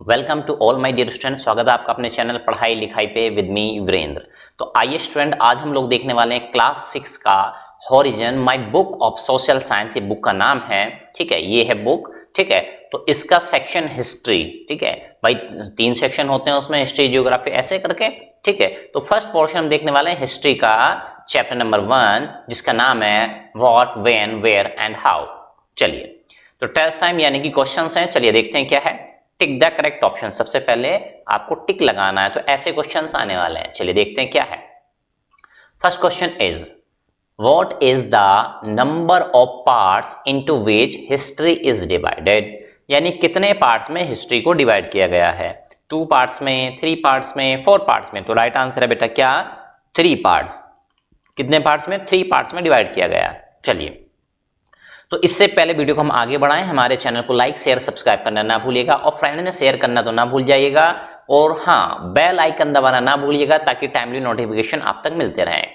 Welcome to all my dear student. स्वागत है आपका अपने चैनल पढ़ाई लिखाई पे विद मी वीरेंद्र। तो आइए स्टूडेंट, आज हम लोग देखने वाले हैं क्लास 6 का horizon my book of social science. ये बुक का नाम है, ठीक है, ये है बुक, ठीक है। तो इसका सेक्शन हिस्ट्री, ठीक है भाई, 3 सेक्शन होते हैं उसमें, हिस्ट्री, जियोग्राफी, ऐसे करके, ठीक है। तो फर्स्ट पोर्शन हम देखने वाले हैं हिस्ट्री का, चैप्टर नंबर 1, जिसका नाम है what, when, where and how. चलिए, तो टेस्ट टाइम यानी कि क्वेश्चंस हैं। चलिए देखते हैं क्या है। टिक द करेक्ट ऑप्शन, सबसे पहले आपको टिक लगाना है, तो ऐसे क्वेश्चंस आने वाले हैं। चलिए देखते हैं क्या है। First question is what is the number of parts into which history is divided. यानी कितने पार्ट्स में हिस्ट्री को डिवाइड किया गया है। 2 पार्ट्स में, 3 पार्ट्स में, 4 पार्ट्स में। तो राइट आंसर है बेटा क्या, 3 पार्ट्स। कितने पार्ट्स में, 3 पार्ट्स में डिवाइड किया गया। चलिए, तो इससे पहले वीडियो को हम आगे बढ़ाएं, हमारे चैनल को लाइक शेयर सब्सक्राइब करना ना भूलिएगा, और फ्रेंड ने शेयर करना तो ना भूल जाइएगा, और हाँ, बेल आइकन दबाना ना भूलिएगा ताकि टाइमली नोटिफिकेशन आप तक मिलते रहें।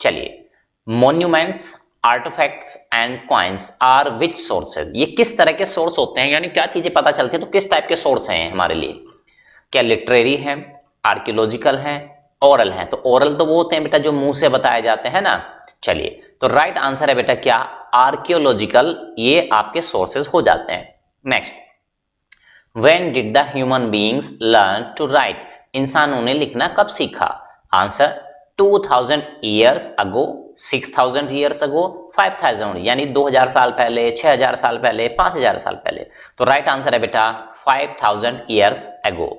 चलिए, monuments, artifacts and coins are which sources. ये किस तरह के सोर्स होते हैं, यानी क्या चीजें पता चलती है, तो किस टाइप के सोर्स हैं हमारे लिए। क्या लिटरेरी है, आर्कियोलॉजिकल है, ओरल है। तो ओरल तो वो होते हैं बेटा जो मुंह से बताए जाते हैं ना। चलिए, तो राइट आंसर है बेटा क्या, आर्कियोलॉजिकल, ये आपके सोर्सेज हो जाते हैं। Next, when did the human beings learn to write. इंसानों ने लिखना कब सीखा। Answer 2000 years ago, 6000 years ago, 5000 यानी 2000 साल पहले, 6000 साल पहले, 5000 साल पहले। तो राइट आंसर है बेटा 5000 years ago.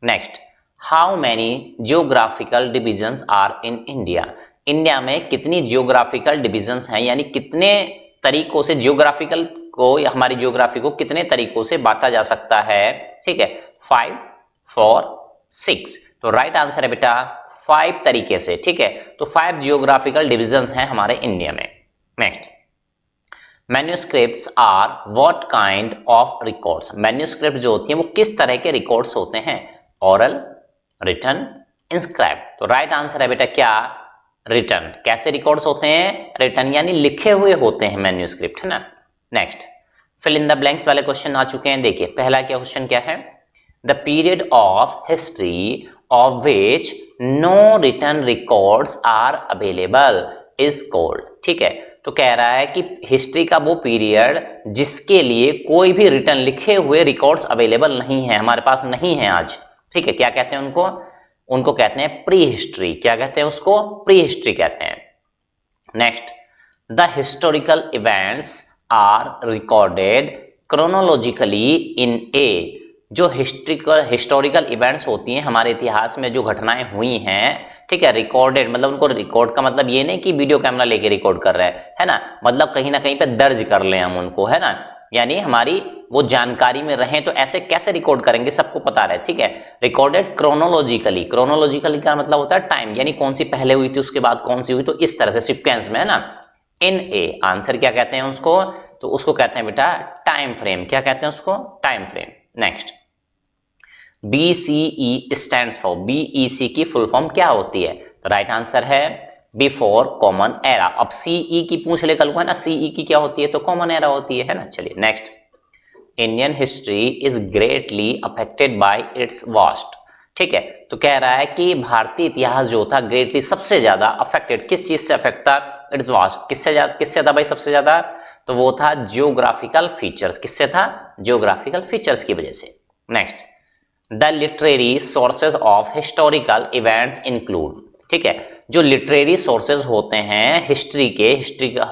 Next, how many geographical divisions are in India. India में कितनी जियोग्राफिकल डिविजन्स हैं, यानी कितने तरीकों से जियोग्राफिकल को, हमारी जियोग्राफी को कितने तरीकों से बांटा जा सकता है। ठीक है, 5, 4, 6। तो राइट आंसर है बेटा 5 तरीके से। ठीक है, तो 5 जियोग्राफिकल डिविजन्स हैं हमारे इंडिया में। Next, manuscripts are what kind of records. Manuscript जो होती है वो किस तरह के रिकॉर्ड्स होते हैं। Oral, written, inscribe. तो राइट आंसर है बेटा क्या, रिटन। कैसे रिकॉर्ड्स होते हैं, रिटन यानी लिखे हुए होते हैं मैन्यूस्क्रिप्ट, है ना। Next, fill in the blanks वाले क्वेश्चन आ चुके हैं। देखिए पहला क्या क्वेश्चन क्या है, the period of history of which no written records are available is called. ठीक है, तो कह रहा है कि हिस्ट्री का वो पीरियड जिसके लिए कोई भी रिटन लिखे हुए रिकॉर्ड्स अवेलेबल नहीं है, हमारे पास नहीं है आज। ठीक है, क्या कहते हैं उनको, उनको कहते हैं प्री हिस्ट्री। क्या कहते हैं उसको, प्री हिस्ट्री कहते हैं। Next, the historical events are recorded chronologically in a. जो हिस्टोरिकल इवेंट्स होती हैं हमारे इतिहास में, जो घटनाएं हुई हैं, ठीक है, रिकॉर्डेड मतलब उनको, रिकॉर्ड का मतलब ये नहीं कि वीडियो कैमरा लेके रिकॉर्ड कर रहे हैं, है ना, मतलब कहीं ना कहीं पे दर्ज कर लें हम उनको, है ना, यानी हमारी वो जानकारी में रहें। तो ऐसे कैसे रिकॉर्ड करेंगे, सबको पता रहे। ठीक है, रिकॉर्डेड क्रोनोलॉजिकली। क्रोनोलॉजिकली का मतलब होता है टाइम, यानी कौन सी पहले हुई थी उसके बाद कौन सी हुई, तो इस तरह से सिक्वेंस में, है ना। इन ए, आंसर क्या कहते हैं उसको, तो उसको कहते हैं बेटा टाइम फ्रेम। क्या कहते हैं उसको, time frame. Next, BCE stands for, BEC की फुल फॉर्म क्या होती है। तो राइट आंसर है बिफोर कॉमन एरा। अब CE की पूछ ले कल को, है ना, CE की क्या होती है, तो कॉमन एरा होती है ना। चलिए next, Indian history is greatly affected by its vast. ठीक है, तो कह रहा है कि भारतीय इतिहास जो था ग्रेटली, सबसे ज्यादा अफेक्टेड, किस चीज से अफेक्ट था, इट्स वास्ट। किससे था भाई सबसे ज्यादा, तो वो था जियोग्राफिकल फीचर्स। किससे था, जियोग्राफिकल फीचर्स की वजह से। Next, the literary sources of historical events include. ठीक है, जो लिटरेरी सोर्सेज होते हैं हिस्ट्री के,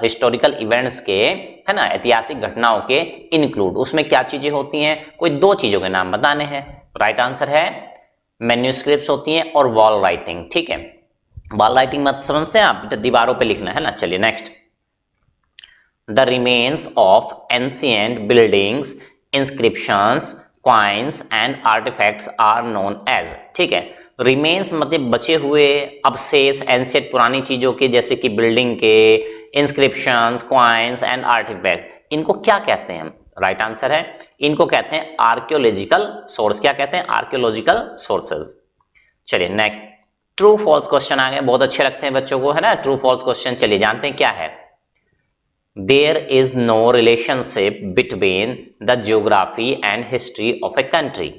हिस्टोरिकल इवेंट्स के, है ना, ऐतिहासिक घटनाओं के, इंक्लूड, उसमें क्या चीजें होती हैं, कोई 2 चीजों के नाम बताने हैं। राइट आंसर है मैन्यूस्क्रिप्ट्स होती हैं और वॉल राइटिंग। ठीक है, वॉल राइटिंग मत समझते हैं आप, दीवारों पे लिखना, है ना। चलिए next, the remains of ancient buildings, inscriptions, coins and artifacts are known as. ठीक है, रिमेन्स मतलब बचे हुए अवशेष, एंशिएंट पुरानी चीजों के, जैसे कि बिल्डिंग के, इंस्क्रिप्शंस, कॉइन्स एंड आर्टिफैक्ट, इनको क्या कहते हैं। राइट आंसर है, इनको कहते हैं आर्कियोलॉजिकल सोर्स। क्या कहते हैं, आर्कियोलॉजिकल सोर्सेज। चलिए नेक्स्ट, ट्रू फॉल्स क्वेश्चन आ गए, बहुत अच्छे लगते हैं बच्चों को, है ना, ट्रू फॉल्स क्वेश्चन। चलिए जानते हैं क्या है। There is no relationship between the geography and history of a country.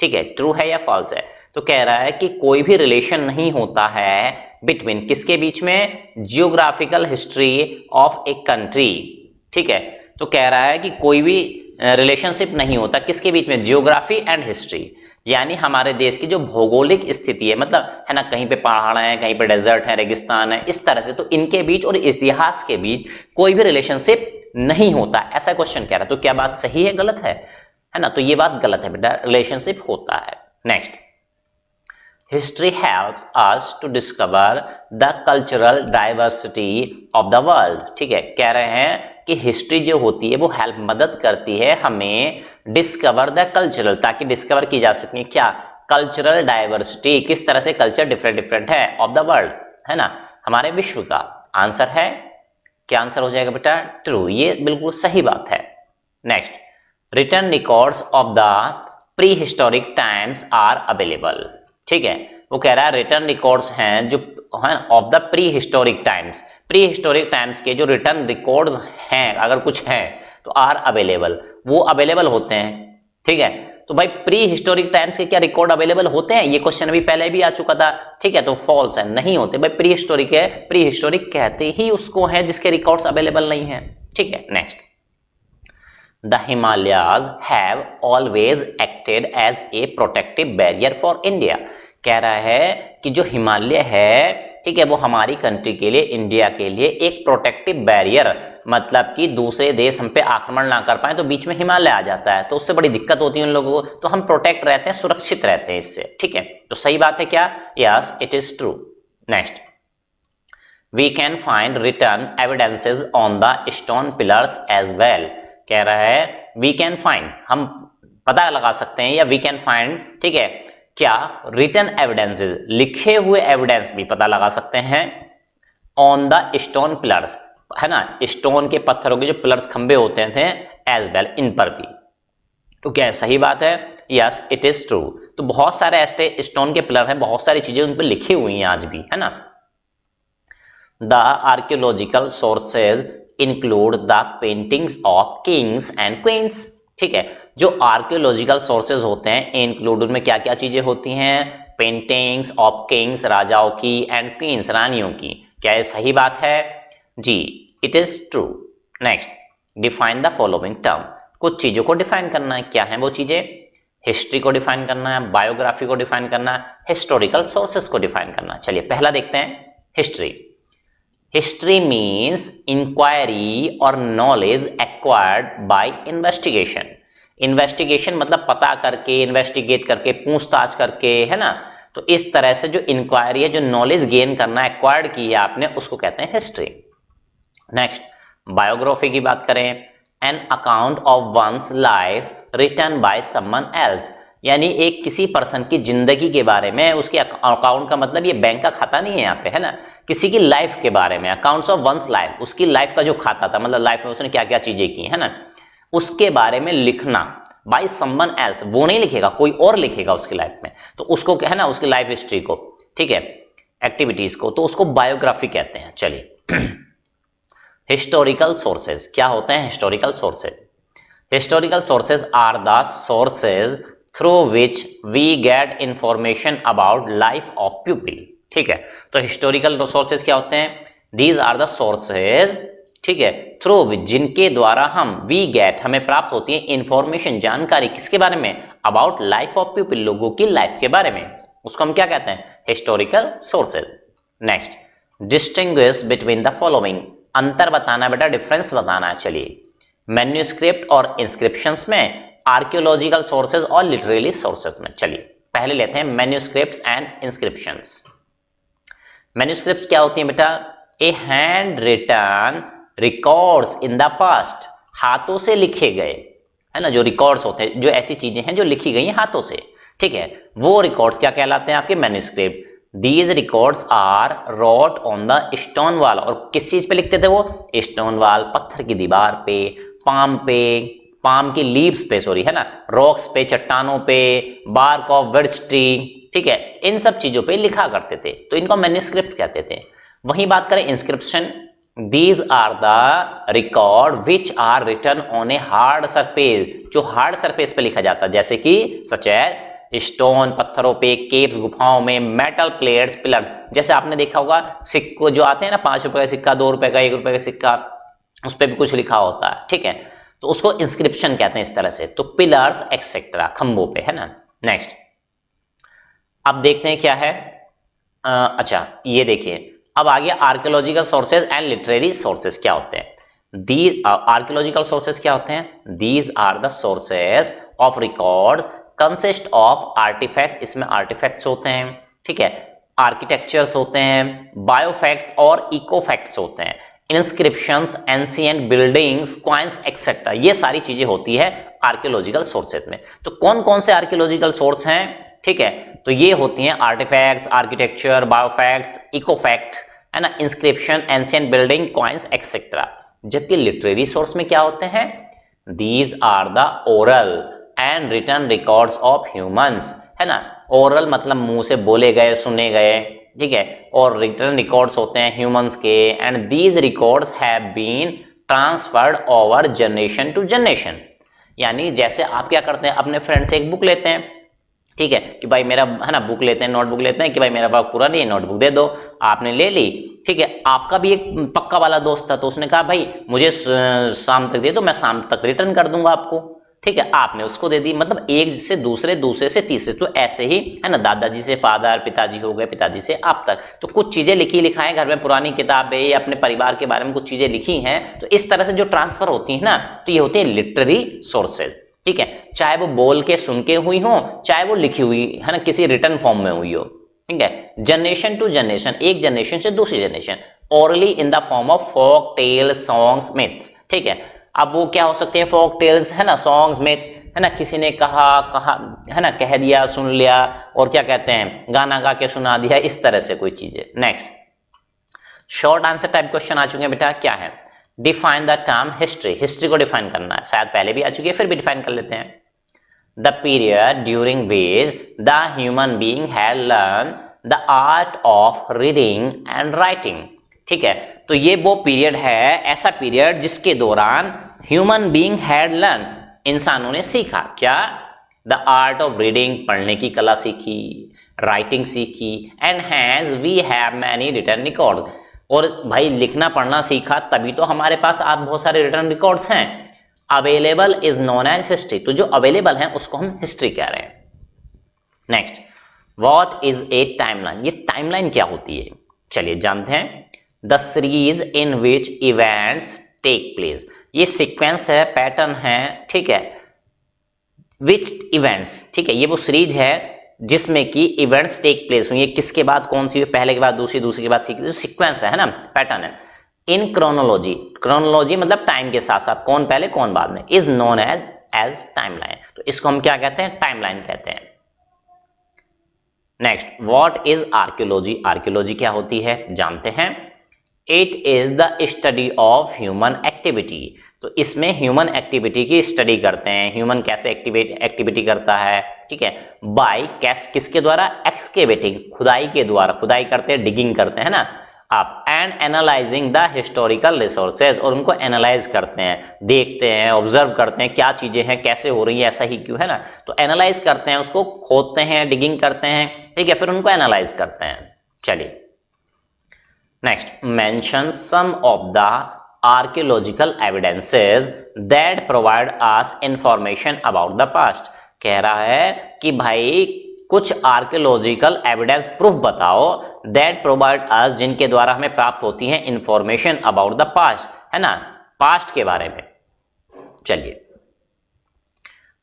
ठीक है, ट्रू है या फॉल्स है? तो कह रहा है कि कोई भी रिलेशन नहीं होता है बिटवीन किसके बीच में, geographical history of a country. ठीक है, तो कह रहा है कि कोई भी रिलेशनशिप नहीं होता किसके बीच में, जियोग्राफी एंड हिस्ट्री, यानी हमारे देश की जो भौगोलिक स्थिति है, मतलब है ना, कहीं पे पहाड़ है, कहीं पे डेजर्ट है, रेगिस्तान है, इस तरह से, तो इनके बीच और इतिहास के बीच कोई भी रिलेशनशिप नहीं होता, ऐसा क्वेश्चन कह रहा है। तो क्या बात सही है, गलत है ना? तो ये बात गलत है बेटा, रिलेशनशिप होता है। Next, history helps us to discover the cultural diversity of the world. ठीक है, कह रहे हैं कि हिस्ट्री जो होती है वो हेल्प, मदद करती है हमें डिस्कवर द कल्चरल, ताकि डिस्कवर की जा सके क्या, कल्चरल डाइवर्सिटी, किस तरह से कल्चर डिफरेंट डिफरेंट है ऑफ द वर्ल्ड, है ना, हमारे विश्व का। आंसर है, क्या आंसर हो जाएगा बेटा, ट्रू, ये बिल्कुल सही बात है। Next, written records of the prehistoric times are available. ठीक है, वो कह रहा है रिटर्न रिकॉर्ड्स हैं जो हैं of the prehistoric times, pre historic times के जो रिटर्न रिकॉर्ड्स हैं, अगर कुछ हैं तो आर अवेलेबल, वो अवेलेबल होते हैं। ठीक है, तो भाई प्री हिस्टोरिक टाइम्स के क्या रिकॉर्ड अवेलेबल होते हैं, ये क्वेश्चन अभी पहले भी आ चुका था। ठीक है, तो फॉल्स है, नहीं होते भाई, प्री हिस्टोरिक है, प्री हिस्टोरिक कहते ही उसको है जिसके रिकॉर्ड्स अवेलेबल नहीं है। ठीक है, next, The Himalayas have always acted as a protective barrier for India। कह रहा है कि जो हिमालय है, ठीक है, वो हमारी कंट्री के लिए, इंडिया के लिए एक प्रोटेक्टिव बैरियर, मतलब कि दूसरे देश हम पे आक्रमण ना कर पाए, तो बीच में हिमालय आ जाता है, तो उससे बड़ी दिक्कत होती है उन लोगों को, तो हम प्रोटेक्ट रहते हैं, सुरक्षित रहते हैं इससे। ठीक है, तो सही बात है क्या, yes it is true. Next, we can find written evidences on the stone pillars as well. कह रहा है वी कैन फाइंड, हम पता लगा सकते हैं, या वी कैन फाइंड, ठीक है, क्या रिटन एविडेंसेस, लिखे हुए एविडेंस भी पता लगा सकते हैं, ऑन द स्टोन पिलर्स, है ना, स्टोन के पत्थरों के जो पिलर्स, खंबे होते थे, एज वेल, इन पर भी। तो क्या सही बात है, यस इट इज ट्रू। तो बहुत सारे ऐसे स्टोन के पिलर हैं, बहुत सारी चीजें उन पर लिखी हुई हैं आज भी, है ना। The archaeological sources include the paintings of Kings and queen's. ठीक है, जो आर्कियोलॉजिकल सोर्सेज होते हैं, इंक्लूड उनमें क्या क्या चीजें होती हैं, पेंटिंग्स ऑफ किंग्स, राजाओं की, एंड क्वींस, रानियों की। क्या ये सही बात है, जी it is true. Next, define the following term, कुछ चीजों को डिफाइन करना है, क्या है वो चीजें, हिस्ट्री को डिफाइन करना है, बायोग्राफी को डिफाइन करना है, हिस्टोरिकल सोर्सेज को डिफाइन करना है। चलिए पहला देखते हैं, हिस्ट्री। हिस्ट्री मीन्स इंक्वायरी और knowledge acquired by investigation. Investigation मतलब पता करके, इन्वेस्टिगेट करके, पूछताछ करके, है ना, तो इस तरह से जो इंक्वायरी है, जो नॉलेज गेन करना, एक्वायर्ड की है आपने, उसको कहते हैं हिस्ट्री। नेक्स्ट, बायोग्राफी की बात करें, an account of one's life written by someone else, यानी एक किसी पर्सन की जिंदगी के बारे में, उसके अकाउंट का मतलब ये बैंक का खाता नहीं है यहाँ पे, है ना, किसी की लाइफ के बारे में, अकाउंट्स ऑफ वंस लाइफ, उसकी लाइफ का जो खाता था, मतलब लाइफ में उसने क्या क्या चीजें की, है ना, उसके बारे में लिखना, बाय समवन एल्स, वो नहीं लिखेगा, कोई और लिखेगा उसकी लाइफ में, तो उसको है ना, उसकी लाइफ हिस्ट्री को, ठीक है, एक्टिविटीज को, तो उसको बायोग्राफी कहते हैं। चलिए हिस्टोरिकल सोर्सेज क्या होते हैं, historical sources, historical sources are the sources through which we get information about life of people। ठीक है, तो हिस्टोरिकल सोर्सेज क्या होते हैं, these are the sources, ठीक है, through which, जिनके द्वारा हम we get, हमें प्राप्त होती है इंफॉर्मेशन, जानकारी, किसके बारे में, about life of people, लोगों की लाइफ के बारे में, उसको हम क्या कहते हैं, historical sources. Next, distinguish between the following, अंतर बताना बेटा, डिफरेंस बताना है। चलिए, मैन्यूस्क्रिप्ट और इंस्क्रिप्शंस में, आर्कियोलॉजिकल सोर्सेज और लिटरेरी सोर्सेज में। चलिए पहले लेते हैं मैन्यूस्क्रिप्ट्स एंड इंस्क्रिप्शंस। मैन्यूस्क्रिप्ट्स क्या होती हैं बेटा, a handwritten records in the past, हाथों से लिखे गए, है ना, जो रिकॉर्ड्स होते हैं, जो ऐसी चीजें हैं जो लिखी गई हैं हाथों से, ठीक है, वो रिकॉर्ड्स क्या कहलाते हैं आपके, manuscript. These records are wrote on the stone wall, और किस चीज पे लिखते थे वो, स्टोन वॉल, पत्थर की दीवार पे, पाम की लीव्स पे, सॉरी, है ना, रॉक्स पे, चट्टानों पे, बार्क ऑफ बर्च ट्री, ठीक है, इन सब चीजों पे लिखा करते थे, तो इनको मैन्यूस्क्रिप्ट कहते थे। वहीं बात करें inscription, these are the record which are written on a hard surface, जो हार्ड सरफेस पे लिखा जाता है, जैसे कि सच एज स्टोन पत्थरों पे, केव्स गुफाओं में, मेटल प्लेट्स पिलर, जैसे आपने देखा होगा सिक्को जो आते हैं ना, 5 रुपए का सिक्का, 2 रुपए का, 1 रुपए का सिक्का, उस पर भी कुछ लिखा होता है, ठीक है, तो उसको इंस्क्रिप्शन कहते हैं इस तरह से। तो पिलर्स एक्सेट्रा, खंभों पे, है ना। नेक्स्ट अब देखते हैं क्या है। अच्छा ये देखिए, अब आ गया archaeological sources and literary sources क्या होते हैं। दी आर्कियोलॉजिकल सोर्सेज क्या होते हैं? These are the sources of records consist of artifact, इसमें आर्टिफैक्ट्स होते हैं, ठीक है, आर्किटेक्चर्स होते हैं, बायोफैक्ट्स और इकोफैक्ट्स होते हैं, inscriptions, ancient buildings, coins etcetera, ये सारी चीजें होती है आर्कियोलॉजिकल सोर्सेज में। तो कौन कौन से आर्कियोलॉजिकल सोर्स हैं, ठीक है, तो ये होती हैं आर्टिफैक्ट्स, आर्किटेक्चर, बायोफैक्ट्स, इकोफैक्ट, है ना, inscription, ancient building, coins etcetera. जबकि लिटरेरी सोर्स में क्या होते हैं? These are the oral and written records of humans, है ना, ओरल मतलब मुंह से बोले गए, सुने गए, ठीक है, और रिटन रिकॉर्ड्स होते हैं ह्यूमंस के, and these records have been transferred over generation to generation. यानी जैसे आप क्या करते हैं, अपने फ्रेंड से एक बुक लेते हैं, ठीक है, कि भाई मेरा, है ना, बुक लेते हैं, नोटबुक लेते हैं कि भाई मेरा पास पूरा नहीं है, नोटबुक दे दो, आपने ले ली, ठीक है, आपका भी एक पक्का वाला दोस्त था, तो उसने कहा भाई मुझे शाम तक दे दो, मैं शाम तक रिटर्न कर दूंगा आपको, ठीक है, आपने उसको दे दी, मतलब एक से दूसरे, दूसरे से तीसरे, तो ऐसे ही, है ना, दादाजी से फादर, पिताजी हो गए, पिताजी से आप तक, तो कुछ चीजें लिखी लिखाएं घर में, पुरानी किताबें या अपने परिवार के बारे में कुछ चीजें लिखी हैं, तो इस तरह से जो ट्रांसफर होती है ना, तो ये होती है लिटरेरी सोर्सेज, ठीक है, चाहे वो बोल के सुन के हुई हो, चाहे वो लिखी हुई, है ना, किसी रिटर्न फॉर्म में हुई हो, ठीक है, जनरेशन टू जनरेशन, एक जनरेशन से दूसरी generation, orally in the form of folk tale, songs, myths, ठीक है। अब वो क्या हो सकते हैं? फोक टेल्स, है ना, सॉन्ग्स, मिथ, है ना, किसी ने कहा, है ना, कह दिया, सुन लिया, और क्या कहते हैं, गाना गा के सुना दिया, इस तरह से कोई चीजें। Next short answer type question आ चुके हैं बेटा, क्या है? Define the term history, history को डिफाइन करना है, शायद पहले भी आ चुकी है, फिर भी डिफाइन कर लेते हैं। The period during which the human being had learn the art of reading and writing, ठीक है, तो ये वो पीरियड है, ऐसा पीरियड जिसके दौरान ह्यूमन बीइंग हैड लर्न, इंसानों ने सीखा क्या? द आर्ट ऑफ रीडिंग, पढ़ने की कला सीखी, राइटिंग सीखी, and has we have many written record, और भाई लिखना पढ़ना सीखा, तभी तो हमारे पास आज बहुत सारे रिटर्न रिकॉर्ड्स हैं। Available is known as history, तो जो अवेलेबल है उसको हम हिस्ट्री कह रहे हैं। Next what is a timeline, ये टाइमलाइन क्या होती है, चलिए जानते हैं। The series in which events take place, ये सीक्वेंस है, पैटर्न है, ठीक है, विच इवेंट्स, ठीक है, ये वो सीरीज है जिसमें कि इवेंट्स टेक प्लेस हुई है, किसके बाद कौन सी, पहले के बाद दूसरी, दूसरी के बाद सीक्वेंस है ना, पैटर्न है। इन क्रोनोलॉजी, क्रोनोलॉजी मतलब टाइम के साथ साथ कौन पहले कौन बाद में, इज नोन एज टाइमलाइन, तो इसको हम क्या कहते हैं? टाइमलाइन कहते हैं। Next what is archaeology, archaeology क्या होती है जानते हैं। It is the study of human activity, तो इसमें ह्यूमन एक्टिविटी की स्टडी करते हैं, ह्यूमन कैसे एक्टिविटी करता है, ठीक है, बाय किसके द्वारा? एक्सकेवेटिंग, खुदाई के द्वारा, खुदाई करते हैं, डिगिंग करते हैं ना आप, and analysing the historical resources, और उनको एनालाइज करते हैं, देखते हैं, ऑब्जर्व करते हैं क्या चीजें हैं, कैसे हो रही है, ऐसा ही क्यों, है ना, तो एनालाइज करते हैं, उसको खोदते हैं, डिगिंग करते हैं, ठीक है, फिर उनको एनालाइज करते हैं। चलिए next mention some of the archaeological evidences that provide us information about the past, कह रहा है कि भाई कुछ आर्कियोलॉजिकल एविडेंस प्रूफ बताओ, दैट प्रोवाइड अस, जिनके द्वारा हमें प्राप्त होती है इंफॉर्मेशन अबाउट द पास्ट, है ना, पास्ट के बारे में। चलिए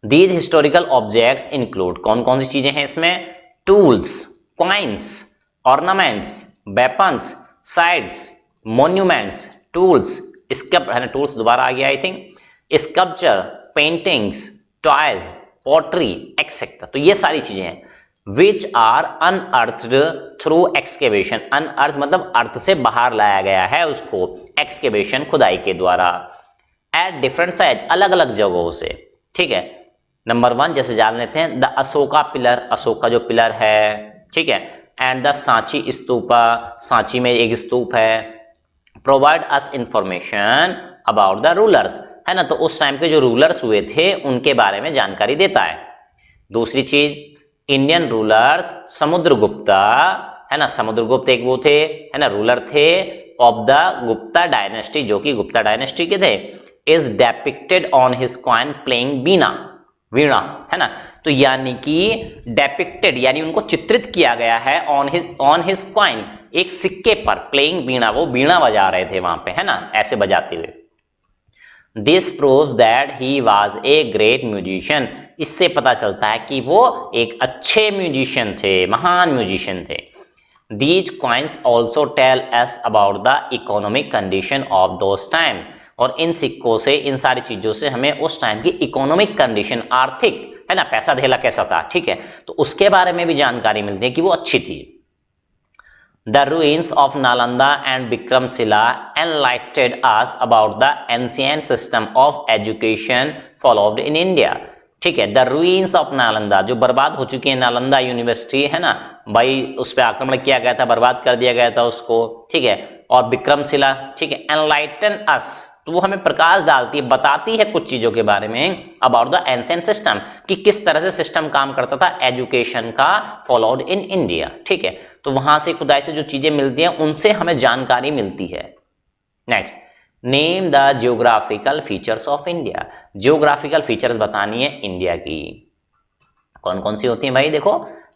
दीज हिस्टोरिकल ऑब्जेक्ट्स इंक्लूड, कौन कौन सी चीजें हैं इसमें? Tools, coins, ornaments, weapons, sites, monuments, tools, है ना, टूल्स दोबारा आ गया I think, sculpture, paintings, toys, pottery etcetera, तो ये सारी चीजें हैं। Which are unearthed through excavation, unearth मतलब अर्थ से बाहर लाया गया है उसको, एक्सकेवेशन खुदाई के द्वारा, एट डिफरेंट साइज, अलग अलग जगहों से, ठीक है। नंबर 1 जैसे जान लेते हैं, द अशोका पिलर, अशोक का जो पिलर है, ठीक है, एंड द सांची स्तूपा, सांची में एक स्तूप है, provide us information about the rulers, है ना, तो उस टाइम के जो रूलर्स हुए थे उनके बारे में जानकारी देता है। दूसरी चीज इंडियन रूलर्स समुद्रगुप्त, है ना, समुद्रगुप्त एक वो थे, है ना, रूलर थे ऑफ द गुप्ता डायनेस्टी, जो कि गुप्ता डायनेस्टी के थे, is depicted on his coin playing veena, वीणा, है ना। तो यानी कि डेपिक्टेड यानी उनको चित्रित किया गया है ऑन हिज कॉइन, एक सिक्के पर, प्लेइंग वीणा, वो वीणा बजा रहे थे वहां पे, है ना, ऐसे बजाते हुए। This proves that he was a great musician, इससे पता चलता है कि वो एक अच्छे म्यूजिशियन थे, महान म्यूजिशियन थे। These coins also tell us about the economic condition of those time, और इन सिक्कों से, इन सारी चीजों से हमें उस टाइम की इकोनॉमिक कंडीशन, आर्थिक, है ना, पैसा धेला कैसा था, ठीक है, तो उसके बारे में भी जानकारी मिलती है कि वो अच्छी थी। The ruins of Nalanda and Vikramshila enlightened us about the ancient system of education followed in India, ठीक है। द रूइंस ऑफ नालंदा, जो बर्बाद हो चुकी है नालंदा यूनिवर्सिटी, है ना भाई, उस पर आक्रमण किया गया था, बर्बाद कर दिया गया था उसको, ठीक है। और विक्रमशिला, ठीक है। एनलाइटन अस, तो वो हमें प्रकाश डालती है, बताती है कुछ चीजों के बारे में अबाउट द एंशिएंट सिस्टम, कि किस तरह से सिस्टम काम करता था एजुकेशन का, फॉलोड इन इंडिया, ठीक है। तो वहां से खुदाई से जो चीजें मिलती हैं उनसे हमें जानकारी मिलती है। Next, name the geographical features of India, geographical features बतानी है इंडिया की। कौन कौन सी होती हैं भाई, देखो,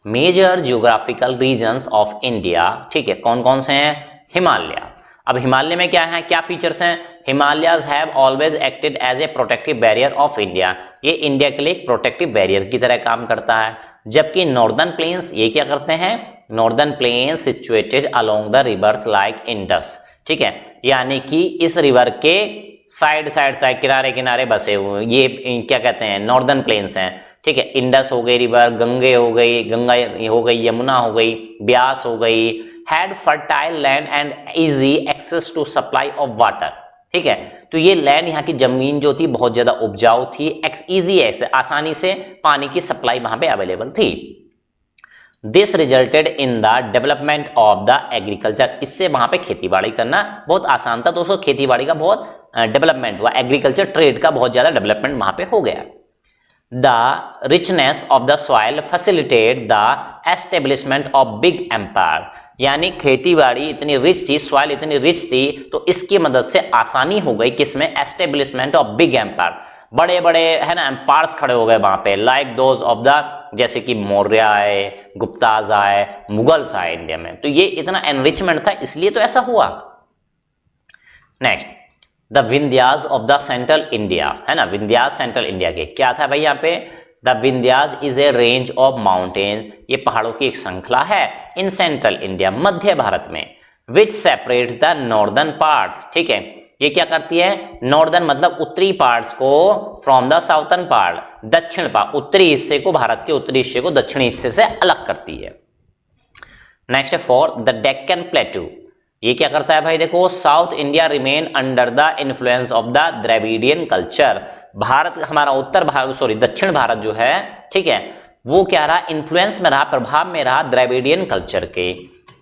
major geographical regions of India, ठीक है, कौन कौन से हैं, हिमालय। अब हिमालय में क्या है, क्या फीचर्स हैं, Himalayas have always acted as a protective barrier of India, ये इंडिया के लिए एक प्रोटेक्टिव बैरियर की तरह काम करता है। जबकि नॉर्दर्न प्लेन्स, ये क्या करते हैं, northern plains situated along the reverse like Indus, ठीक है, यानी कि इस रिवर के साइड किनारे किनारे बसे हुए, ये क्या कहते हैं, नॉर्दर्न प्लेन्स हैं, ठीक है। इंडस हो गई रिवर, गंगा हो गई, यमुना हो गई, ब्यास हो गई, had fertile land and easy access to supply of water, ठीक है। तो ये लैंड, यहाँ की जमीन जो थी बहुत ज्यादा उपजाऊ थी, इजी ऐसे आसानी से पानी की सप्लाई वहां पे अवेलेबल थी। This resulted in the development of the agriculture, इससे वहां पे खेती बाड़ी करना बहुत आसान था, दोस्तों खेती बाड़ी का बहुत डेवलपमेंट हुआ, एग्रीकल्चर ट्रेड का बहुत ज्यादा डेवलपमेंट वहां पे हो गया। The richness of the soil facilitate the establishment of big empire, यानी खेती बाड़ी इतनी रिच थी, सॉइल इतनी रिच थी, तो इसकी मदद से आसानी हो गई किसमें, एस्टेब्लिशमेंट ऑफ बिग एम्पायर, बड़े बड़े, है ना, एम्पायर्स खड़े हो गए वहां पे, लाइक दोज ऑफ द, जैसे कि मौर्य आए, गुप्ताज आए, मुगल्स आए इंडिया में, तो ये इतना एनरिचमेंट था, इसलिए तो ऐसा हुआ। Next, the Vindhyas of the central India, है ना, विंध्याज सेंट्रल इंडिया के क्या था भाई यहाँ पे, the Vindhyas is a range of mountain, ये पहाड़ों की एक श्रृंखला है इन सेंट्रल इंडिया, मध्य भारत में, which separates the northern parts, ठीक है, ये क्या करती है, नॉर्दर्न मतलब उत्तरी पार्ट्स को फ्रॉम द साउथर्न पार्ट, दक्षिण पार्ट, उत्तरी हिस्से को, भारत के उत्तरी हिस्से को दक्षिणी हिस्से से अलग करती है। नेक्स्ट, फॉर द डेक्कन प्लेटू, ये क्या करता है भाई, देखो, south India remain under the influence of the Dravidian culture, Bharat हमारा उत्तर भारत, सॉरी दक्षिण भारत जो है, ठीक है, वो क्या रहा, इन्फ्लुएंस में रहा, प्रभाव में रहा द्रविडियन कल्चर के।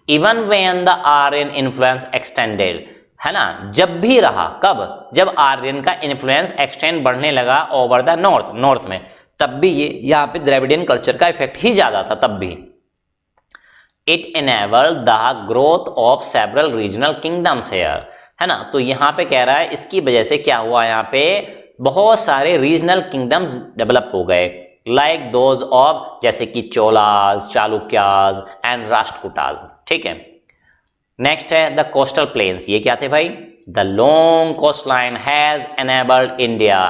Even when the Aryan influence extended, है ना, जब भी रहा, कब, जब आर्यन का इन्फ्लुएंस एक्सटेंड बढ़ने लगा ओवर द नॉर्थ में, तब भी ये यहाँ पे द्रविडियन कल्चर का इफेक्ट ही ज्यादा था तब भी। It enable the growth of several regional kingdoms here, है ना, तो यहाँ पे कह रहा है इसकी वजह से क्या हुआ, यहाँ पे बहुत सारे रीजनल किंगडम्स डेवलप हो गए, लाइक दोज ऑफ, जैसे कि चोलाज, चालुक्याज एंड राष्ट्रकूटाज, ठीक है। नेक्स्ट है द कोस्टल प्लेन्स, ये क्या थे भाई, the long coastline has enabled India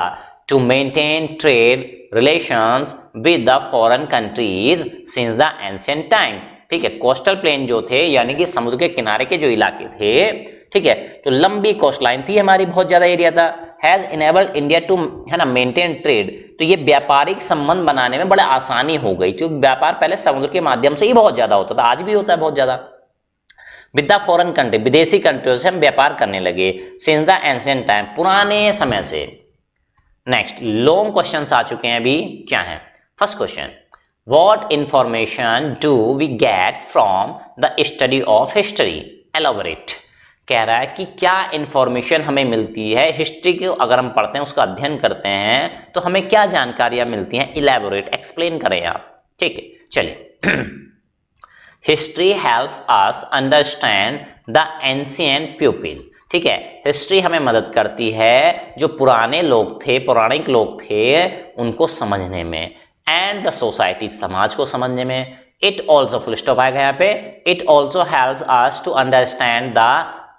to maintain trade relations with the foreign countries since the ancient time, ठीक है। कोस्टल प्लेन जो थे, यानी कि समुद्र के किनारे के जो इलाके थे, ठीक है, तो लंबी कोस्ट लाइन थी हमारी, बहुत ज्यादा एरिया था, हैज इनेबल्ड इंडिया टू, है ना, मेंटेन ट्रेड, तो ये व्यापारिक संबंध बनाने में बड़ा आसानी हो गई, क्योंकि व्यापार पहले समुद्र के माध्यम से ही बहुत ज्यादा होता था, आज भी होता है बहुत ज्यादा, विद द फॉरेन कंट्री, विदेशी कंट्रियों से हम व्यापार करने लगे, सिंस द एंशिएंट टाइम, पुराने समय से। नेक्स्ट, लॉन्ग क्वेश्चंस आ चुके हैं अभी, क्या है, first question, what information do we get from the study of history, elaborate, कह रहा है कि क्या इंफॉर्मेशन हमें मिलती है हिस्ट्री को अगर हम पढ़ते हैं, उसका अध्ययन करते हैं, तो हमें क्या जानकारियां मिलती हैं, इलेबोरेट, एक्सप्लेन करें आप, ठीक है। चलिए history helps us understand the ancient people. ठीक है, हिस्ट्री हमें मदद करती है जो पुराने लोग थे, पौराणिक लोग थे, उनको समझने में, एंड द सोसाइटी, समाज को समझने में। इट ऑल्सो, फुल स्टॉप आएगा यहाँ पे, it also helps us to understand the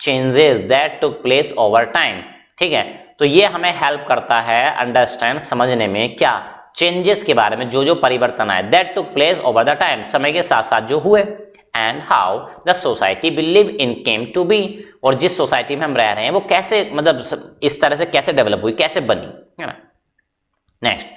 changes that took place over time. ठीक है, तो ये हमें हेल्प करता है अंडरस्टैंड, समझने में, क्या, चेंजेस के बारे में, जो जो परिवर्तन आए, that took place over the time, समय के साथ साथ जो हुए, and how the society will live in came to be, और जिस सोसाइटी में हम रह रहे हैं वो कैसे, मतलब इस तरह से कैसे डेवलप हुई, कैसे बनी, है ना। Next,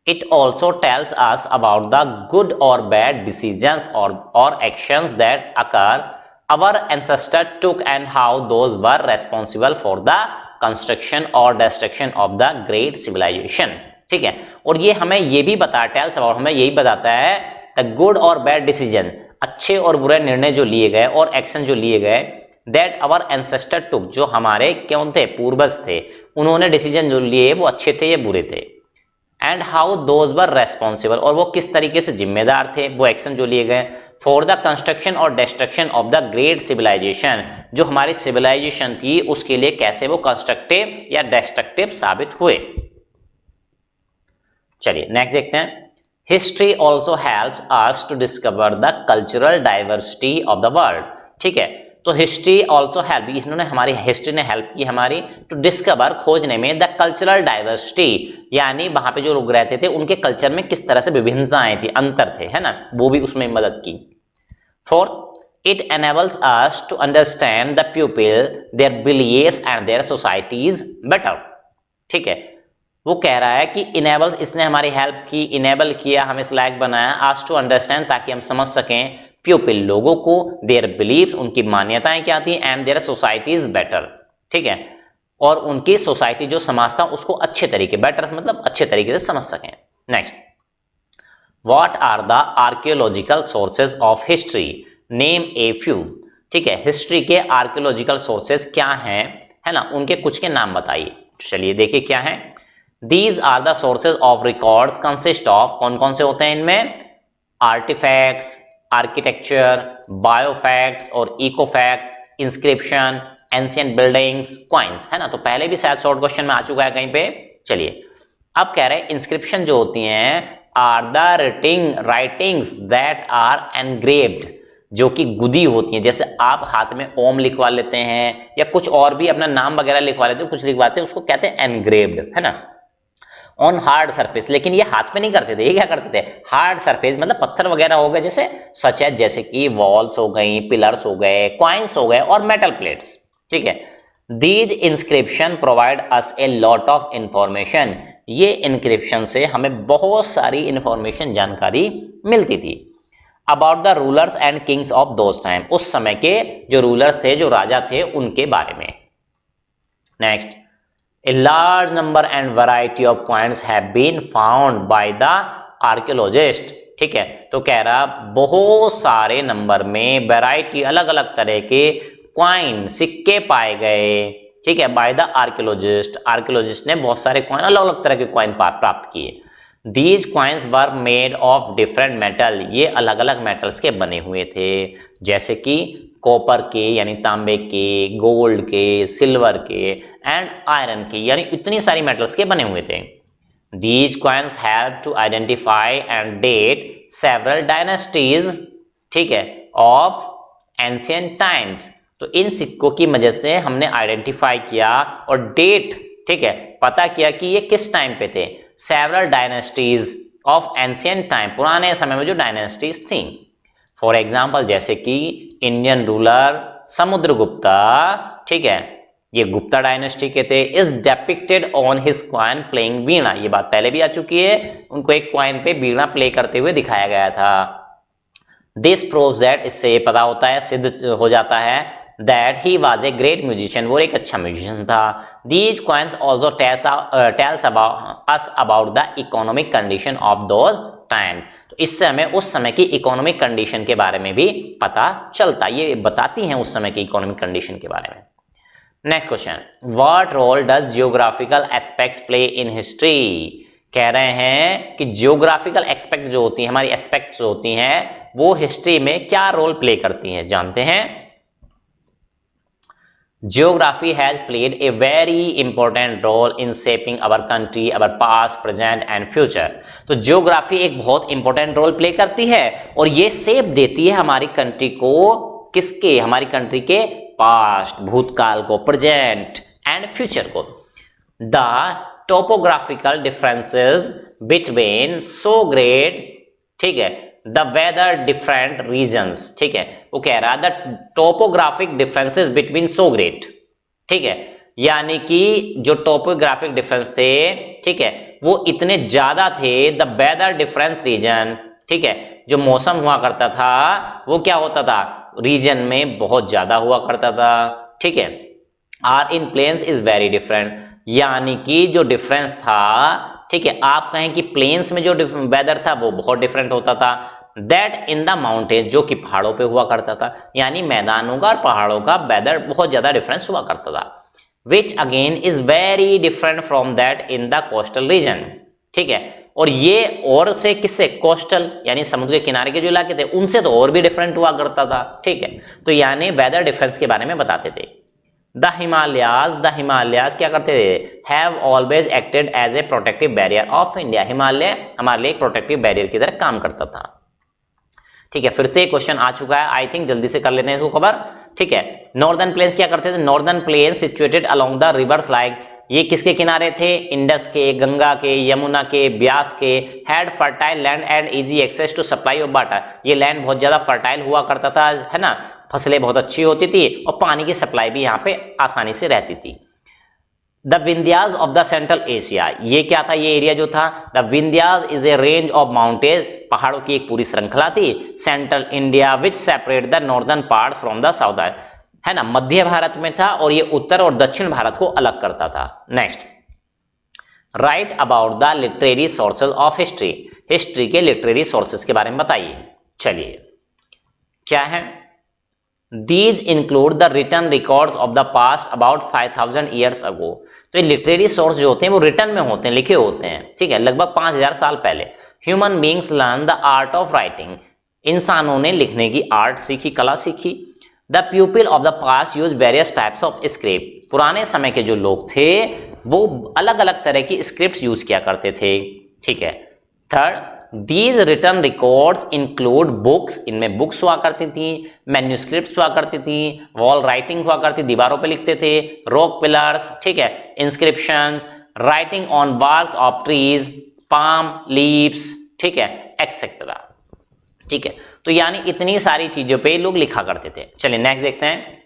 it also tells us about the good और बैड डिसीजंस और actions that occur our ancestor took and how those were responsible for the construction or destruction of the great civilization। ठीक है, और ये हमें ये भी बता, टेल्स अबाउट, हमें यही बताता है द गुड और बैड डिसीजन, अच्छे और बुरे निर्णय जो लिए गए और एक्शन जो लिए गए, दैट आवर एंसेस्टर टुक, जो हमारे कौन थे, पूर्वज थे, उन्होंने डिसीजन जो लिए वो अच्छे थे या बुरे थे, and how those were responsible, और वो किस तरीके से जिम्मेदार थे, वो एक्शन जो लिए गए, फॉर द कंस्ट्रक्शन और destruction of the great civilisation, जो हमारी सिविलाइजेशन थी उसके लिए कैसे वो कंस्ट्रक्टिव या डिस्ट्रक्टिव साबित हुए। चलिए नेक्स्ट देखते हैं, history also helps us to discover the cultural diversity of the world. ठीक है, तो हिस्ट्री ऑल्सो हेल्प, इन्होंने हमारी हिस्ट्री ने हेल्प की हमारी टू डिस्कवर, खोजने में, द कल्चरल डाइवर्सिटी, यानी वहां पे जो लोग रहते थे उनके कल्चर में किस तरह से विभिन्नताएं थी, अंतर थे, है ना, वो भी उसमें मदद की। Fourth, it enables us to understand the people, their beliefs and their societies better. ठीक है, वो कह रहा है कि इनेबल्स, इसने हमारी हेल्प की, इनेबल किया, हमें इस लायक बनाया, अस टू अंडरस्टैंड, ताकि हम समझ सकें, पीपल, लोगों को, देयर बिलीव्स, उनकी मान्यताएं क्या थी, एंड देयर सोसाइटीज बेटर। ठीक है, और उनकी सोसाइटी जो समाज था उसको अच्छे तरीके, बेटर मतलब अच्छे तरीके से समझ सकें। Next, what are the archaeological sources of history, name a few. ठीक है, हिस्ट्री के आर्कियोलॉजिकल सोर्सेज क्या हैं, है ना, उनके कुछ के नाम बताइए। चलिए देखिए क्या है, these are the sources of records consist of, कौन कौन से होते हैं इनमें, आर्टिफैक्ट्स, आर्किटेक्चर, बायोफैक्ट्स और इकोफैक्ट्स, इंस्क्रिप्शन, एंशिएंट बिल्डिंग्स, क्वाइंस, है ना, तो पहले भी शायद शॉर्ट क्वेश्चन में आ चुका है कहीं पे। चलिए अब कह रहे हैं इंस्क्रिप्शन जो होती हैं are the writings that are engraved, जो कि गुदी होती हैं, जैसे आप हाथ में ओम लिखवा लेते हैं या कुछ और भी अपना नाम वगैरह लिखवा लेते हैं, कुछ लिखवाते हैं, उसको कहते हैं एनग्रेव्ड, है ना, ऑन हार्ड सरफेस। लेकिन ये हाथ पे नहीं करते थे, ये क्या करते थे, हार्ड सरफेस, मतलब पत्थर वगैरह हो गए, जैसे सच है, जैसे कि वॉल्स हो गई, पिलर्स हो गए, क्वाइंस हो गए और मेटल प्लेट्स। ठीक है, these inscription provide us a lot of information, ये इंस्क्रिप्शन से हमें बहुत सारी इंफॉर्मेशन, जानकारी मिलती थी, about the rulers and Kings of those time, उस समय के जो रूलर्स थे, जो राजा थे, उनके बारे में। Next, a large number and variety of coins have been found by the archaeologist। ठीक है, तो कह रहा बहुत सारे नंबर में, वैरायटी, अलग अलग तरह के क्वाइन, सिक्के पाए गए। ठीक है, बाय द आर्कियोलॉजिस्ट, आर्कियोलॉजिस्ट ने बहुत सारे क्वाइन, अलग अलग तरह के क्वाइन प्राप्त किए। These coins were made of different metal, ये अलग अलग मेटल्स के बने हुए थे, जैसे कि कॉपर के यानी तांबे के, गोल्ड के, सिल्वर के एंड आयरन के, यानी इतनी सारी मेटल्स के बने हुए थे। These coins help to identify and date several dynasties, ठीक है, ऑफ एंशिएंट टाइम्स, तो इन सिक्कों की मदद से हमने आइडेंटिफाई किया और डेट, ठीक है, पता किया कि ये किस टाइम पे थे, several dynasties of ancient time, पुराने समय में जो डायनेस्टीज थी। फॉर एग्जाम्पल जैसे कि इंडियन रूलर समुद्रगुप्ता, ठीक है, ये गुप्ता डायनेस्टी के थे, is depicted on his coin playing veena, ये बात पहले भी आ चुकी है, उनको एक क्वाइन पे वीणा प्ले करते हुए दिखाया गया था। दिस प्रूव्स दैट, इससे ये पता होता है, सिद्ध हो जाता है, that he was a great musician, वो एक अच्छा म्यूजिशियन था। These coins also tells about the economic condition of those time, तो इससे हमें उस समय की इकोनॉमिक कंडीशन के बारे में भी पता चलता, ये बताती हैं उस समय की इकोनॉमिक कंडीशन के बारे में। Next question, what role does geographical aspects play in history, कह रहे हैं कि जियोग्राफिकल एस्पेक्ट जो होती है, हमारी एस्पेक्ट्स जो होती हैं, वो हिस्ट्री में क्या रोल प्ले करती हैं, जानते हैं। Geography has played a very important role in shaping our country, our past, present and future. तो जियोग्राफी एक बहुत इंपॉर्टेंट रोल प्ले करती है और ये शेप देती है हमारी कंट्री को, किसके, हमारी कंट्री के पास्ट, भूतकाल को, प्रेजेंट एंड फ्यूचर को। The topographical differences between so great, ठीक है, द वेदर डिफरेंट रीजन्स, ठीक है, वो कह रहा है the topographic differences between so great, ठीक है, यानी कि जो टोपोग्राफिक डिफरेंस थे, ठीक है, वो इतने ज्यादा थे, द वेदर डिफरेंस रीजन, ठीक है, जो मौसम हुआ करता था वो क्या होता था, रीजन में बहुत ज्यादा हुआ करता था, ठीक है, are in plains is very different, यानी कि जो डिफरेंस था, ठीक है, आप कहें कि प्लेन्स में जो वेदर था वो बहुत डिफरेंट होता था, दैट इन द माउंटेन, जो कि पहाड़ों पे हुआ करता था, यानी मैदानों का और पहाड़ों का वेदर बहुत ज्यादा डिफरेंस हुआ करता था, which again is very different from that in the coastal region, ठीक है, और ये और से किससे, कोस्टल यानी समुद्र के किनारे के जो इलाके थे उनसे तो और भी डिफरेंट हुआ करता था, ठीक है, तो यानी वेदर डिफरेंस के बारे में बताते थे। द हिमालयाज क्या करते थे, have always acted as a protective barrier of India, Himalaya हमारे लिए एक प्रोटेक्टिव बैरियर की तरह काम करता था, ठीक है। फिर से क्वेश्चन आ चुका है, आई थिंक जल्दी से कर लेते हैं इसको कवर, ठीक है। नॉर्दर्न प्लेन्स क्या करते थे, northern plains situated along the reverse like, ये किसके किनारे थे, इंडस के, गंगा के, यमुना के, ब्यास के, had fertile land and easy access to supply of water, ये लैंड बहुत ज्यादा फर्टाइल हुआ करता था, है ना, फसलें बहुत अच्छी होती थी और पानी की सप्लाई भी यहाँ पे आसानी से रहती थी। The Vindhyas of the central Asia, ये क्या था, ये एरिया जो था, the Vindhyas is a range of mountain, पहाड़ों की एक पूरी श्रृंखला थी, central India which separate the northern part from the south, है ना, मध्य भारत में था और ये उत्तर और दक्षिण भारत को अलग करता था। Next, right about the literary sources of history, history के लिटरेरी सोर्सेज के बारे में बताइए। चलिए, क्या है, These include the written records of the past about 5000 years ago, तो ये लिटरेरी सोर्स जो होते हैं वो रिटर्न में होते हैं, लिखे होते हैं, ठीक है, लगभग 5000 साल पहले। Human beings learn the art of writing, इंसानों ने लिखने की आर्ट सीखी, कला सीखी। The people of the past use various types of script, पुराने समय के जो लोग थे वो अलग अलग तरह की स्क्रिप्ट यूज किया करते थे, ठीक है। Third, These written records include books, इनमें बुक्स हुआ करती थी, मैन्यूस्क्रिप्ट्स हुआ करती थी, वॉल राइटिंग हुआ करती, दीवारों पे लिखते थे, रॉक पिलर्स, ठीक है, inscriptions, writing on barks of trees, palm leaves, ठीक है, एक्सेट्रा, ठीक है, तो यानी इतनी सारी चीजों पे लोग लिखा करते थे। चलिए नेक्स्ट देखते हैं।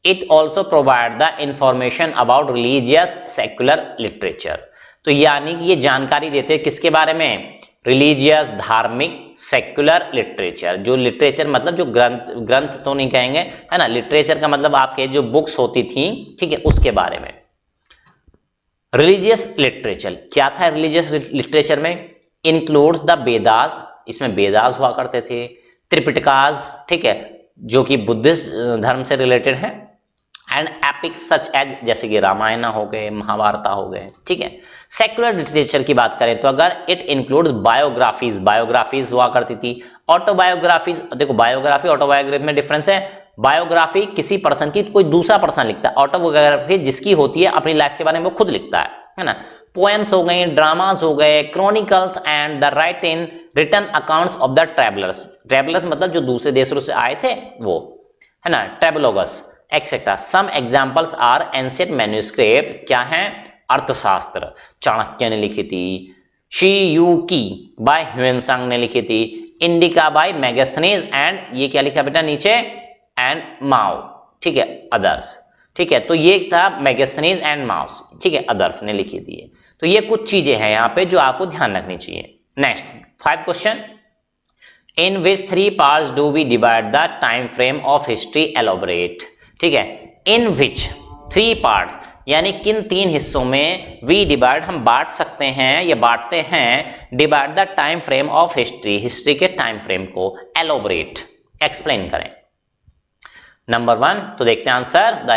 It also provide the information about religious secular literature, तो यानी कि ये जानकारी देते हैं किसके बारे में, रिलीजियस, धार्मिक, सेक्युलर लिटरेचर, जो लिटरेचर मतलब जो ग्रंथ तो नहीं कहेंगे, है ना, लिटरेचर का मतलब आपके जो बुक्स होती थी, ठीक है, उसके बारे में। रिलीजियस लिटरेचर क्या था, रिलीजियस लिटरेचर में इंक्लूड्स द वेदास, इसमें वेदास हुआ करते थे, त्रिपिटकास, ठीक है, जो कि बुद्धिस्ट धर्म से रिलेटेड है, एंड एपिक्स सच एज, जैसे कि रामायण हो गए, महाभारत हो गए, ठीक है। सेक्युलर लिटरेचर की बात करें तो अगर इट इंक्लूड्स बायोग्राफीज, बायोग्राफीज हुआ करती थी, ऑटोबायोग्राफीज, देखो बायोग्राफी ऑटोबायोग्राफी में डिफरेंस है, बायोग्राफी किसी पर्सन की कोई दूसरा पर्सन लिखता है, ऑटोबायोग्राफी जिसकी होती है अपनी लाइफ के बारे में वो खुद लिखता है ना। पोएम्स हो गए, ड्रामास हो गए, chronicles and the written accounts of the travellers, travellers मतलब जो दूसरे देशों से आए थे वो, है ना, travelogues etcetera. Some examples are ancient manuscript, क्या है, अर्थशास्त्र चाणक्य ने लिखी थी, Si Yu Ki by Hiuen Tsang ने लिखी थी, इंडिका बाय मेगास्थनीज एंड ये क्या लिखा बेटा नीचे, एंड माओ, ठीक है, अदर्स, ठीक है, तो ये था मेगास्थनीज एंड माओस, ठीक है, अदर्स ने लिखी थी। तो ये कुछ चीजें हैं यहाँ पे जो आपको ध्यान रखनी चाहिए। Next 5 question, in which 3 parts do we divide the time frame of history elaborate, ठीक है, इन विच 3 पार्ट्स यानी किन 3 हिस्सों में वी डिवाइड हम बांट सकते हैं या बांटते हैं, divide the time frame of history, history के टाइम फ्रेम को एलोबरेट, एक्सप्लेन करें। नंबर 1 तो देखते हैं answer, the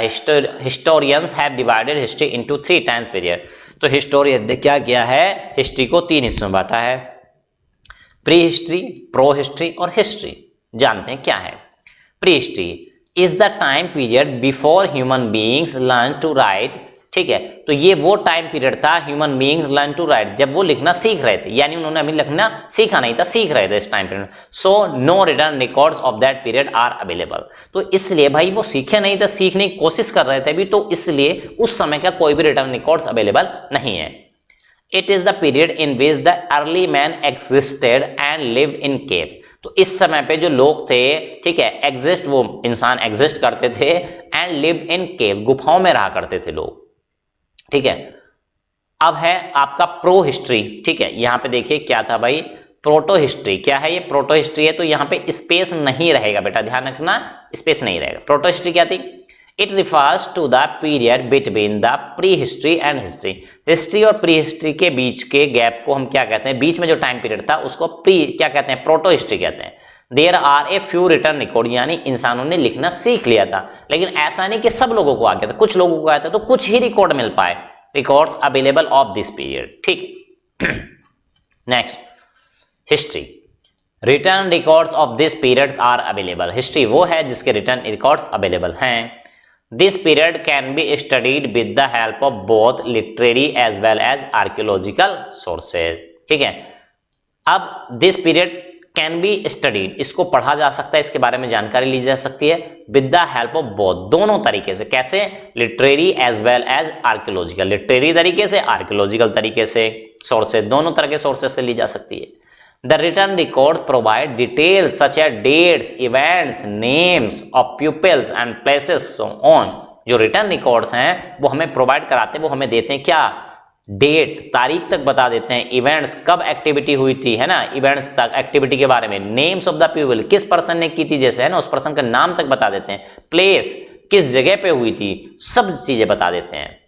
historians have divided history into 3 time period, तो हिस्टोरियन ने क्या किया है, हिस्ट्री को 3 हिस्सों में बांटा है, प्री हिस्ट्री, प्रो हिस्ट्री और हिस्ट्री। जानते हैं क्या है। Pre history is the time period before human beings learn to write. ठीक है, तो ये वो टाइम पीरियड था human beings learn to write, जब वो लिखना सीख रहे थे, यानी उन्होंने अभी लिखना सीखा नहीं था, सीख रहे थे इस time period. So no written records of that period are available. तो इसलिए भाई वो सीखे नहीं थे, सीखने की कोशिश कर रहे थे अभी, तो इसलिए उस समय का कोई भी रिटर्न रिकॉर्ड्स अवेलेबल नहीं है। It is the period in which the early man existed and lived in cave. तो इस समय पे जो लोग थे, ठीक है, एग्जिस्ट, वो इंसान एग्जिस्ट करते थे, एंड लिव्ड इन केव, गुफाओं में रहा करते थे लोग। ठीक है, अब है आपका प्रो हिस्ट्री। ठीक है, यहां पे देखिए क्या था भाई, प्रोटो हिस्ट्री। क्या है ये, प्रोटो हिस्ट्री है, तो यहां पे स्पेस नहीं रहेगा बेटा, ध्यान रखना, स्पेस नहीं रहेगा। प्रोटो हिस्ट्री क्या थी, it refers to the period between the pre history and history. History और प्री हिस्ट्री के बीच के गैप को हम क्या कहते हैं, बीच में जो टाइम पीरियड था उसको प्री क्या कहते हैं, प्रोटो हिस्ट्री कहते हैं। There are a few written records, यानी इंसानों ने लिखना सीख लिया था, लेकिन ऐसा नहीं कि सब लोगों को आ गया था, कुछ लोगों को आया था, तो कुछ ही रिकॉर्ड मिल पाए, records available of this period. ठीक। Next, history. Return records of this periods are available. History वो है जिसके रिटर्न रिकॉर्ड्स अवेलेबल हैं। This period can be studied with the help of both literary as well as archaeological sources. ठीक है, अब this period can be studied, इसको पढ़ा जा सकता है, इसके बारे में जानकारी ली जा सकती है with the help of both, दोनों तरीके से। कैसे, literary as well as archaeological, literary तरीके से, आर्कियोलॉजिकल तरीके से, सोर्सेज, दोनों तरह के सोर्सेज से ली जा सकती है। The written records provide details such as dates, events, names of pupils and places so on। जो रिटर्न रिकॉर्ड्स हैं वो हमें प्रोवाइड कराते हैं, वो हमें देते हैं क्या, डेट, तारीख तक बता देते हैं, इवेंट्स, कब एक्टिविटी हुई थी, है ना, इवेंट्स तक, एक्टिविटी के बारे में, नेम्स ऑफ द पीपल, किस पर्सन ने की थी, जैसे है ना, उस पर्सन का नाम तक बता देते हैं, प्लेस, किस जगह पे हुई थी, सब चीजें बता देते हैं।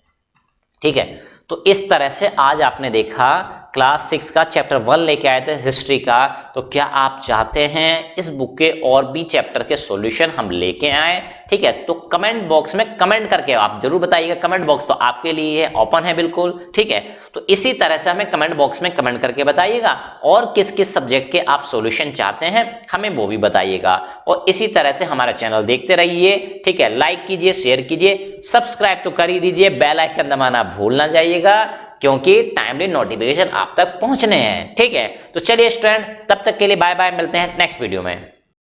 ठीक है, तो इस तरह से आज आपने देखा क्लास 6 का चैप्टर 1 लेके आए थे हिस्ट्री का। तो क्या आप चाहते हैं इस बुक के और भी चैप्टर के सॉल्यूशन हम लेके आए? ठीक है, तो कमेंट बॉक्स में कमेंट करके आप जरूर बताइएगा। कमेंट बॉक्स तो आपके लिए ओपन है बिल्कुल। ठीक है, तो इसी तरह से हमें कमेंट बॉक्स में कमेंट करके बताइएगा, और किस किस सब्जेक्ट के आप सॉल्यूशन चाहते हैं हमें वो भी बताइएगा। और इसी तरह से हमारा चैनल देखते रहिए। ठीक है, लाइक कीजिए, शेयर कीजिए, सब्सक्राइब तो कर ही दीजिए, बेल आइकन दबाना भूल ना जाइएगा, क्योंकि टाइमली नोटिफिकेशन आप तक पहुंचने हैं। ठीक है, तो चलिए स्टूडेंट, तब तक के लिए बाय बाय, मिलते हैं नेक्स्ट वीडियो में।